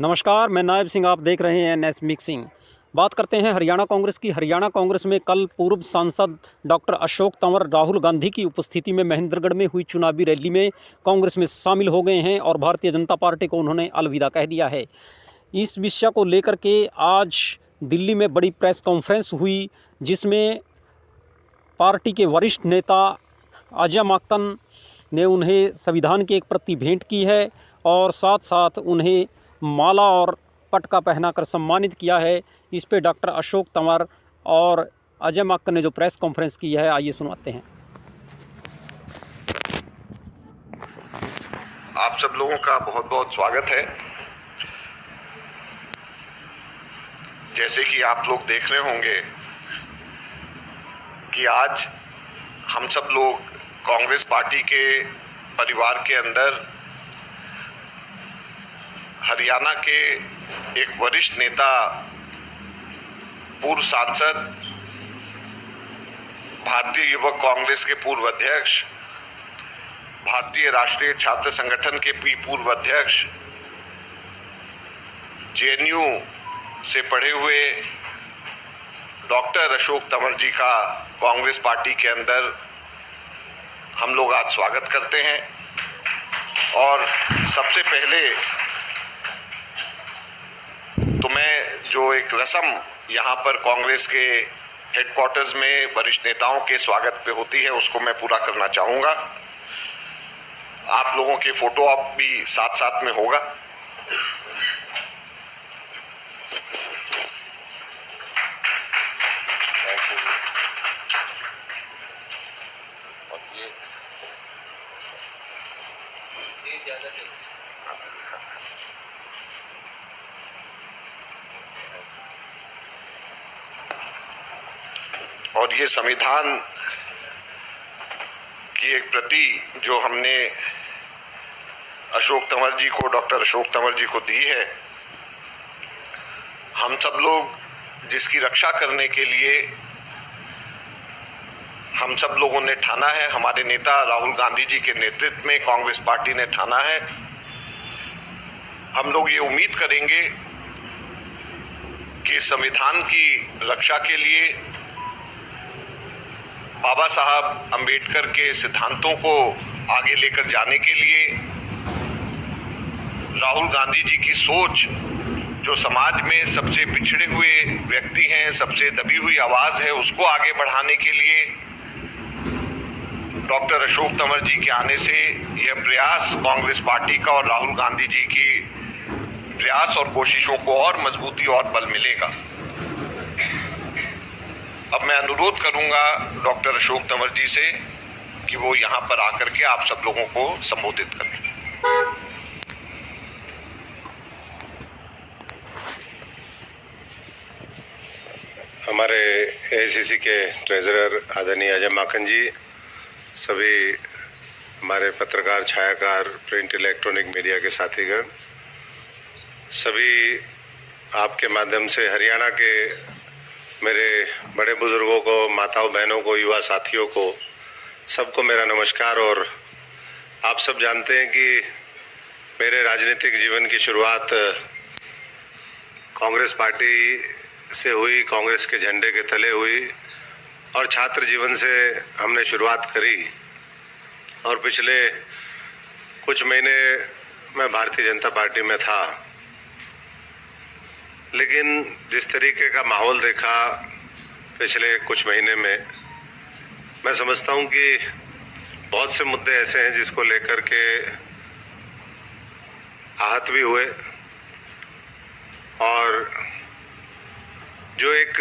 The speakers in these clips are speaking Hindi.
नमस्कार, मैं नायब सिंह। आप देख रहे हैं एनएस मिक्सिंग। बात करते हैं हरियाणा कांग्रेस की। हरियाणा कांग्रेस में कल पूर्व सांसद डॉक्टर अशोक तंवर राहुल गांधी की उपस्थिति में महेंद्रगढ़ में हुई चुनावी रैली में कांग्रेस में शामिल हो गए हैं और भारतीय जनता पार्टी को उन्होंने अलविदा कह दिया है। इस विषय को लेकर के आज दिल्ली में बड़ी प्रेस कॉन्फ्रेंस हुई, जिसमें पार्टी के वरिष्ठ नेता अजय माकन ने उन्हें संविधान की एक प्रति भेंट की है और साथ साथ उन्हें माला और पटका पहनाकर सम्मानित किया है। इस पे डॉक्टर अशोक तंवर और अजय माकन ने जो प्रेस कॉन्फ्रेंस की है, आइए सुनवाते हैं। आप सब लोगों का बहुत बहुत स्वागत है। जैसे कि आप लोग देख रहे होंगे कि आज हम सब लोग कांग्रेस पार्टी के परिवार के अंदर हरियाणा के एक वरिष्ठ नेता, पूर्व सांसद, भारतीय युवक कांग्रेस के पूर्व अध्यक्ष, भारतीय राष्ट्रीय छात्र संगठन के भी पूर्व अध्यक्ष, जेएनयू से पढ़े हुए डॉक्टर अशोक तंवर जी का कांग्रेस पार्टी के अंदर हम लोग आज स्वागत करते हैं। और सबसे पहले तो मैं जो एक रस्म यहाँ पर कांग्रेस के हेडक्वार्टर्स में वरिष्ठ नेताओं के स्वागत पे होती है, उसको मैं पूरा करना चाहूँगा। आप लोगों के फोटो ऑप भी साथ साथ में होगा। और ये संविधान की एक प्रति जो हमने अशोक तंवर जी को, डॉक्टर अशोक तंवर जी को दी है, हम सब लोग जिसकी रक्षा करने के लिए हम सब लोगों ने ठाना है, हमारे नेता राहुल गांधी जी के नेतृत्व में कांग्रेस पार्टी ने ठाना है। हम लोग ये उम्मीद करेंगे कि संविधान की रक्षा के लिए बाबा साहब अंबेडकर के सिद्धांतों को आगे लेकर जाने के लिए राहुल गांधी जी की सोच, जो समाज में सबसे पिछड़े हुए व्यक्ति हैं, सबसे दबी हुई आवाज़ है, उसको आगे बढ़ाने के लिए डॉक्टर अशोक तंवर जी के आने से यह प्रयास कांग्रेस पार्टी का और राहुल गांधी जी की प्रयास और कोशिशों को और मजबूती और बल मिलेगा। अब मैं अनुरोध करूंगा डॉक्टर अशोक तंवर जी से कि वो यहाँ पर आकर के आप सब लोगों को संबोधित करें। हमारे एआईसीसी के ट्रेजरर आदरणीय अजय माकन जी, सभी हमारे पत्रकार, छायाकार, प्रिंट, इलेक्ट्रॉनिक मीडिया के साथीगण, सभी आपके माध्यम से हरियाणा के मेरे बड़े बुजुर्गों को, माताओं बहनों को, युवा साथियों को, सबको मेरा नमस्कार। और आप सब जानते हैं कि मेरे राजनीतिक जीवन की शुरुआत कांग्रेस पार्टी से हुई, कांग्रेस के झंडे के तले हुई और छात्र जीवन से हमने शुरुआत करी। और पिछले कुछ महीने मैं भारतीय जनता पार्टी में था, लेकिन जिस तरीके का माहौल देखा पिछले कुछ महीने में, मैं समझता हूं कि बहुत से मुद्दे ऐसे हैं जिसको लेकर के आहत भी हुए। और जो एक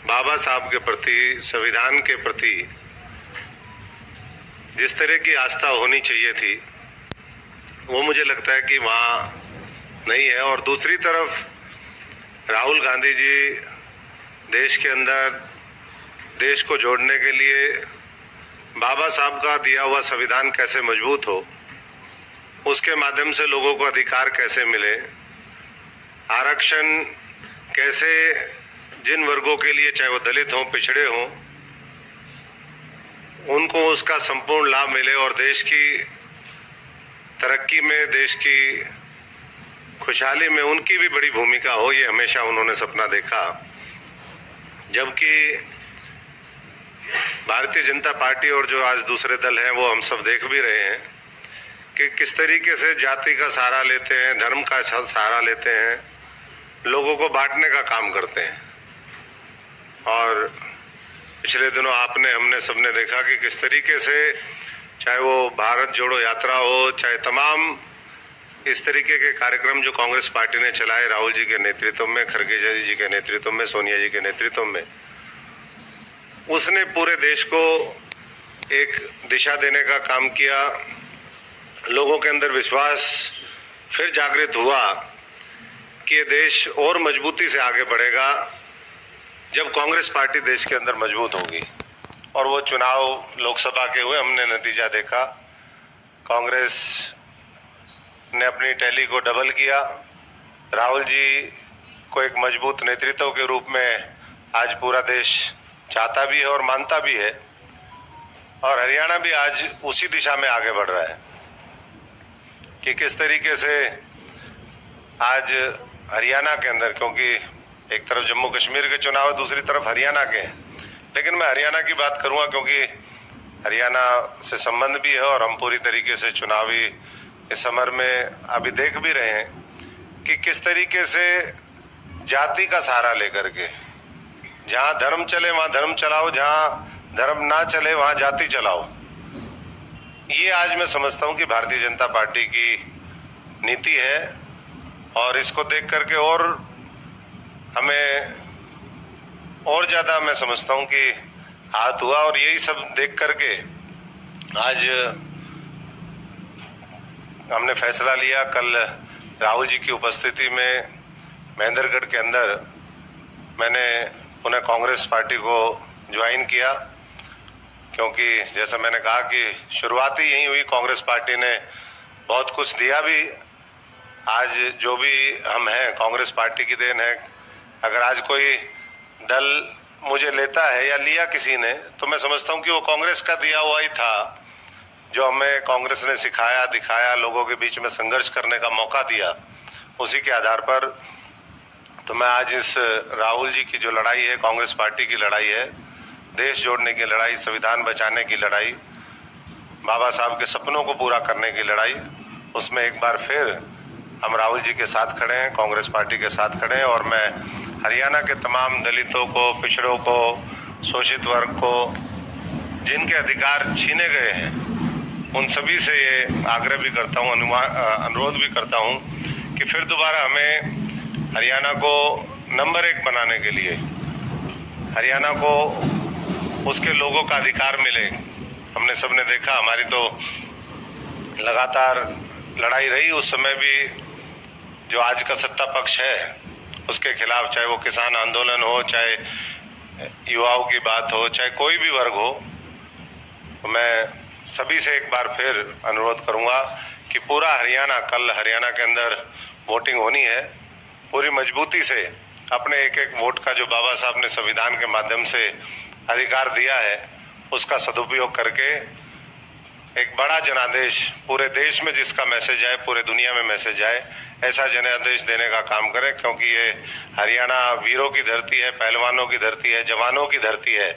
बाबा साहब के प्रति, संविधान के प्रति जिस तरह की आस्था होनी चाहिए थी, वो मुझे लगता है कि वहाँ नहीं है। और दूसरी तरफ राहुल गांधी जी देश के अंदर देश को जोड़ने के लिए बाबा साहब का दिया हुआ संविधान कैसे मजबूत हो, उसके माध्यम से लोगों को अधिकार कैसे मिले, आरक्षण कैसे जिन वर्गों के लिए, चाहे वो दलित हों, पिछड़े हों, उनको उसका संपूर्ण लाभ मिले और देश की तरक्की में, देश की खुशहाली में उनकी भी बड़ी भूमिका हो, ये हमेशा उन्होंने सपना देखा। जबकि भारतीय जनता पार्टी और जो आज दूसरे दल हैं वो हम सब देख भी रहे हैं कि किस तरीके से जाति का सहारा लेते हैं, धर्म का सहारा लेते हैं, लोगों को बांटने का काम करते हैं। और पिछले दिनों हमने सबने देखा कि किस तरीके से चाहे वो भारत जोड़ो यात्रा हो, चाहे तमाम इस तरीके के कार्यक्रम जो कांग्रेस पार्टी ने चलाए राहुल जी के नेतृत्व में, खड़गे जी के नेतृत्व में, सोनिया जी के नेतृत्व में, उसने पूरे देश को एक दिशा देने का काम किया। लोगों के अंदर विश्वास फिर जागृत हुआ कि ये देश और मजबूती से आगे बढ़ेगा जब कांग्रेस पार्टी देश के अंदर मजबूत होगी। और वो चुनाव लोकसभा के हुए, हमने नतीजा देखा, कांग्रेस ने अपनी टैली को डबल किया। राहुल जी को एक मजबूत नेतृत्व के रूप में आज पूरा देश चाहता भी है और मानता भी है। और हरियाणा भी आज उसी दिशा में आगे बढ़ रहा है कि किस तरीके से आज हरियाणा के अंदर, क्योंकि एक तरफ जम्मू कश्मीर के चुनाव है, दूसरी तरफ हरियाणा के, लेकिन मैं हरियाणा की बात करूंगा क्योंकि हरियाणा से संबंध भी है और हम पूरी तरीके से चुनावी इस समर में अभी देख भी रहे हैं कि किस तरीके से जाति का सहारा लेकर के जहां धर्म चले वहां धर्म चलाओ, जहां धर्म ना चले वहां जाति चलाओ। ये आज मैं समझता हूं कि भारतीय जनता पार्टी की नीति है और इसको देख करके और हमें और ज्यादा मैं समझता हूं कि हाथ हुआ। और यही सब देख करके आज हमने फैसला लिया, कल राहुल जी की उपस्थिति में महेंद्रगढ़ के अंदर मैंने पुनः कांग्रेस पार्टी को ज्वाइन किया, क्योंकि जैसा मैंने कहा कि शुरुआत ही यही हुई। कांग्रेस पार्टी ने बहुत कुछ दिया भी, आज जो भी हम हैं कांग्रेस पार्टी की देन है। अगर आज कोई दल मुझे लेता है या लिया किसी ने, तो मैं समझता हूं कि वो कांग्रेस का दिया हुआ ही था, जो हमें कांग्रेस ने सिखाया, दिखाया, लोगों के बीच में संघर्ष करने का मौका दिया, उसी के आधार पर। तो मैं आज इस राहुल जी की जो लड़ाई है, कांग्रेस पार्टी की लड़ाई है, देश जोड़ने की लड़ाई, संविधान बचाने की लड़ाई, बाबा साहब के सपनों को पूरा करने की लड़ाई, उसमें एक बार फिर हम राहुल जी के साथ खड़े हैं, कांग्रेस पार्टी के साथ खड़े हैं। और मैं हरियाणा के तमाम दलितों को, पिछड़ों को, शोषित वर्ग को, जिनके अधिकार छीने गए हैं, उन सभी से ये आग्रह भी करता हूँ, अनुरोध भी करता हूँ कि फिर दोबारा हमें हरियाणा को नंबर 1 बनाने के लिए, हरियाणा को उसके लोगों का अधिकार मिले। हमने सबने देखा, हमारी तो लगातार लड़ाई रही, उस समय भी जो आज का सत्ता पक्ष है उसके खिलाफ, चाहे वो किसान आंदोलन हो, चाहे युवाओं की बात हो, चाहे कोई भी वर्ग हो। मैं सभी से एक बार फिर अनुरोध करूंगा कि पूरा हरियाणा, कल हरियाणा के अंदर वोटिंग होनी है, पूरी मजबूती से अपने एक एक वोट का जो बाबा साहब ने संविधान के माध्यम से अधिकार दिया है, उसका सदुपयोग करके एक बड़ा जनादेश पूरे देश में, जिसका मैसेज आए, पूरे दुनिया में मैसेज आए, ऐसा जनादेश देने का काम करें। क्योंकि ये हरियाणा वीरों की धरती है, पहलवानों की धरती है, जवानों की धरती है।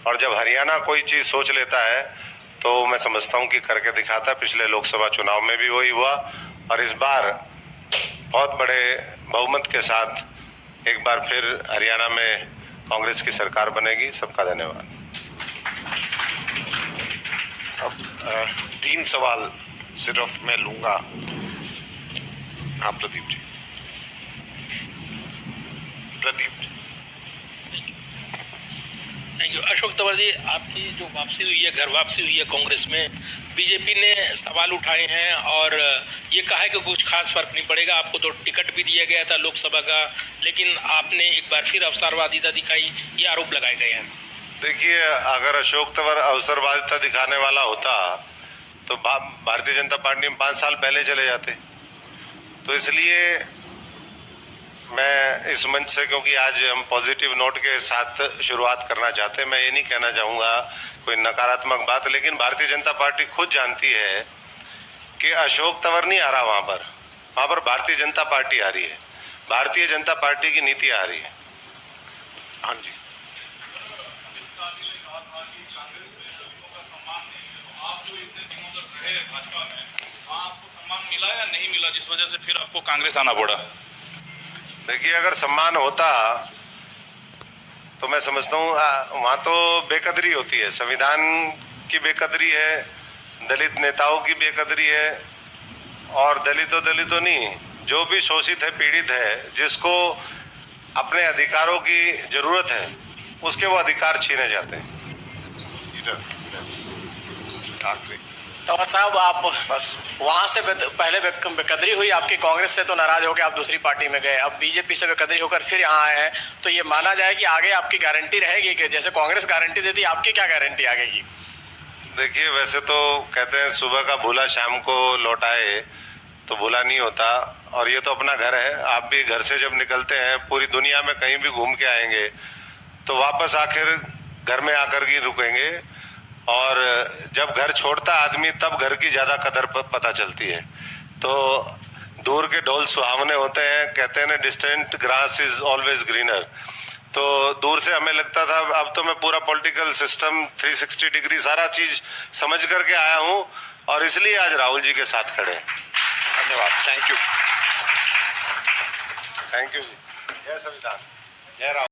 और जब हरियाणा कोई चीज़ सोच लेता है तो मैं समझता हूँ कि करके दिखाता है। पिछले लोकसभा चुनाव में भी वही हुआ और इस बार बहुत बड़े बहुमत के साथ एक बार फिर हरियाणा में कांग्रेस की सरकार बनेगी। सबका धन्यवाद। अब 3 सवाल सिर्फ मैं लूंगा। हाँ, प्रदीप जी। प्रदीप जी। Thank you. अशोक तंवर जी, आपकी जो वापसी हुई है, घर वापसी हुई है कांग्रेस में, बीजेपी ने सवाल उठाए हैं और ये कहा है कि कुछ खास फर्क नहीं पड़ेगा। आपको तो टिकट भी दिया गया था लोकसभा का, लेकिन आपने एक बार फिर अवसरवादिता दिखाई, ये आरोप लगाए गए हैं। देखिए, अगर अशोक तंवर अवसरवादिता दिखाने वाला होता तो भारतीय जनता पार्टी में 5 साल पहले चले जाते। तो इसलिए मैं इस मंच से, क्योंकि आज हम पॉजिटिव नोट के साथ शुरुआत करना चाहते हैं, मैं ये नहीं कहना चाहूँगा कोई नकारात्मक बात, लेकिन भारतीय जनता पार्टी खुद जानती है कि अशोक तंवर नहीं आ रहा वहाँ पर, वहां पर भारतीय जनता पार्टी आ रही है, भारतीय जनता पार्टी की नीति आ रही है। हाँ जी। आपको सम्मान मिला या नहीं मिला जिस वजह से फिर आपको कांग्रेस आना पड़ा? देखिए, अगर सम्मान होता तो मैं समझता हूँ वहां तो बेकदरी होती है, संविधान की बेकदरी है, दलित नेताओं की बेकदरी है, और दलितों नहीं, जो भी शोषित है, पीड़ित है, जिसको अपने अधिकारों की जरूरत है, उसके वो अधिकार छीने जाते हैं। ठाकरे तंवर साहब, आप बस वहां से पहले बेकदरी हुई आपकी, कांग्रेस से तो नाराज होकर आप दूसरी पार्टी में गए, अब बीजेपी से बेकदरी होकर फिर यहाँ आए हैं, तो ये माना जाए कि आगे आपकी गारंटी रहेगी कि जैसे कांग्रेस गारंटी देती है, आपकी क्या गारंटी आगे की? देखिए, वैसे तो कहते हैं सुबह का भूला शाम को लौटाए, तो भूला नहीं होता, और ये तो अपना घर है। आप भी घर से जब निकलते हैं, पूरी दुनिया में कहीं भी घूम के आएंगे तो वापस आखिर घर में आकर ही रुकेंगे, और जब घर छोड़ता आदमी तब घर की ज्यादा कदर पता चलती है। तो दूर के ढोल सुहावने होते हैं, कहते हैं ना, distant grass is always greener. तो दूर से हमें लगता था, अब तो मैं पूरा पॉलिटिकल सिस्टम 360 डिग्री सारा चीज समझ करके आया हूं, और इसलिए आज राहुल जी के साथ खड़े हैं। धन्यवाद। Thank you. थैंक यू जी। जय संविधान, जय राहुल।